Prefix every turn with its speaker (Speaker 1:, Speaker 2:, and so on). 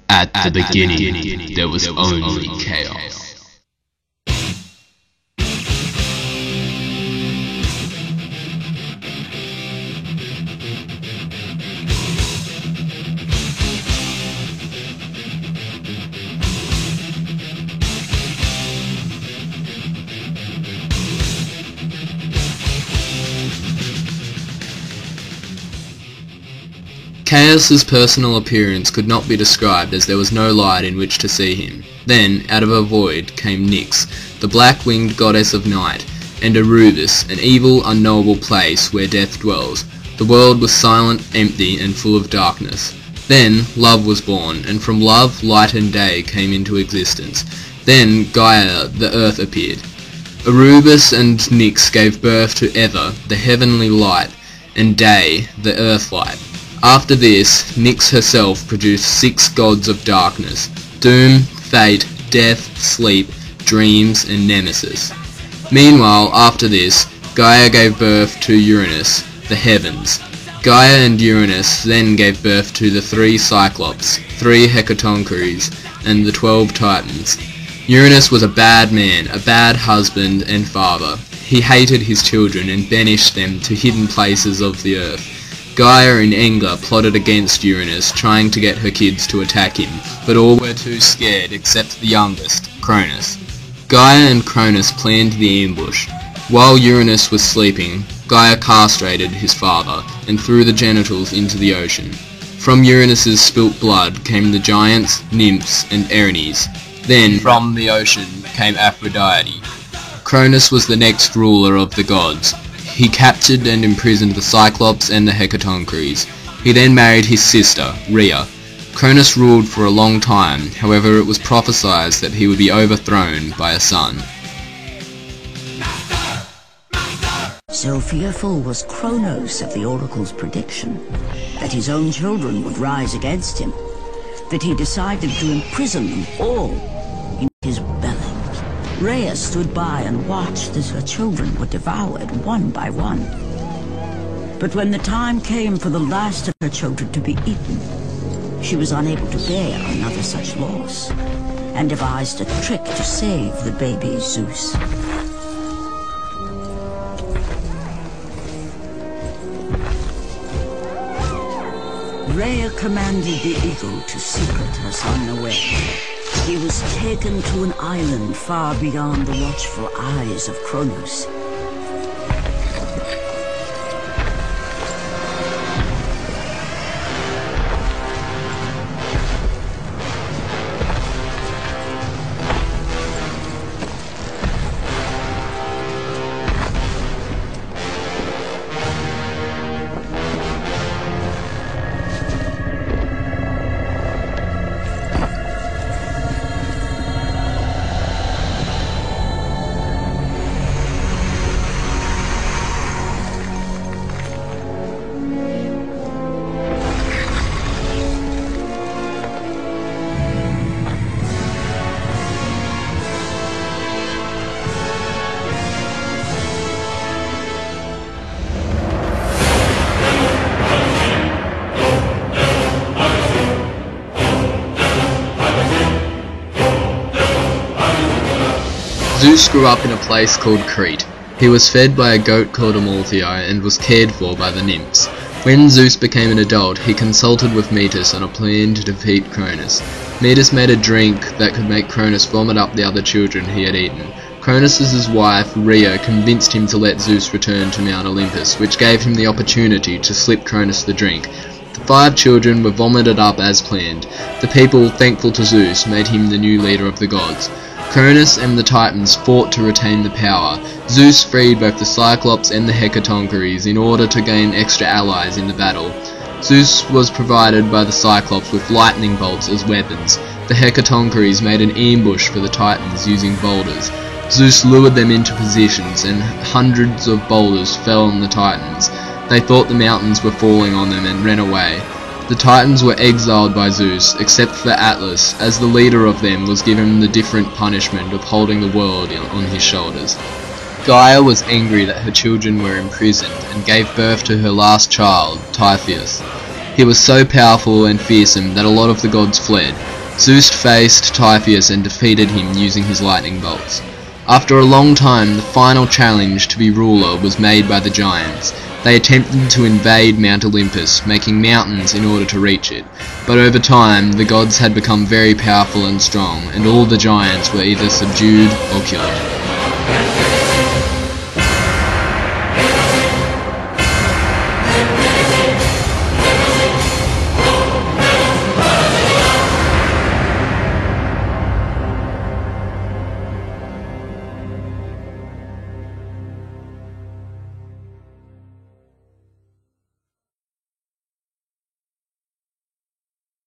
Speaker 1: At the beginning, there was only chaos. Chaos's personal appearance could not be described, as there was no light in which to see him. Then, out of a void, came Nyx, the black-winged goddess of night, and Erebus, an evil, unknowable place where death dwells. The world was silent, empty, and full of darkness. Then, love was born, and from love, light and day came into existence. Then, Gaia, the earth, appeared. Erebus and Nyx gave birth to Ether, the heavenly light, and Day, the earth light. After this, Nyx herself produced 6 gods of darkness: Doom, Fate, Death, Sleep, Dreams, and Nemesis. Meanwhile, after this, Gaia gave birth to Uranus, the heavens. Gaia and Uranus then gave birth to the 3 Cyclops, 3 Hecatoncheires, and the 12 Titans. Uranus was a bad man, a bad husband and father. He hated his children and banished them to hidden places of the earth. Gaia, in anger, plotted against Uranus, trying to get her kids to attack him, but all were too scared except the youngest, Cronus. Gaia and Cronus planned the ambush. While Uranus was sleeping, Gaia castrated his father and threw the genitals into the ocean. From Uranus's spilt blood came the giants, nymphs, and Erinyes. Then, from the ocean came Aphrodite. Cronus was the next ruler of the gods. He captured and imprisoned the Cyclops and the Hecatoncheires. He then married his sister, Rhea. Cronus ruled for a long time, however it was prophesied that he would be overthrown by a son.
Speaker 2: So fearful was Kronos of the oracle's prediction that his own children would rise against him, that he decided to imprison them all in his belly. Rhea stood by and watched as her children were devoured one by one. But when the time came for the last of her children to be eaten, she was unable to bear another such loss, and devised a trick to save the baby Zeus. Rhea commanded the eagle to secret her son away. He was taken to an island far beyond the watchful eyes of Kronos.
Speaker 1: Zeus grew up in a place called Crete. He was fed by a goat called Amalthea and was cared for by the nymphs. When Zeus became an adult, he consulted with Metis on a plan to defeat Cronus. Metis made a drink that could make Cronus vomit up the other children he had eaten. Cronus' wife, Rhea, convinced him to let Zeus return to Mount Olympus, which gave him the opportunity to slip Cronus the drink. The 5 children were vomited up as planned. The people, thankful to Zeus, made him the new leader of the gods. Cronus and the Titans fought to retain the power. Zeus freed both the Cyclops and the Hecatoncheires in order to gain extra allies in the battle. Zeus was provided by the Cyclops with lightning bolts as weapons. The Hecatoncheires made an ambush for the Titans using boulders. Zeus lured them into positions, and hundreds of boulders fell on the Titans. They thought the mountains were falling on them and ran away. The Titans were exiled by Zeus, except for Atlas, as the leader of them was given the different punishment of holding the world on his shoulders. Gaia was angry that her children were imprisoned, and gave birth to her last child, Typhoeus. He was so powerful and fearsome that a lot of the gods fled. Zeus faced Typhoeus and defeated him using his lightning bolts. After a long time, the final challenge to be ruler was made by the giants. They attempted to invade Mount Olympus, making mountains in order to reach it. But over time, the gods had become very powerful and strong, and all the giants were either subdued or killed.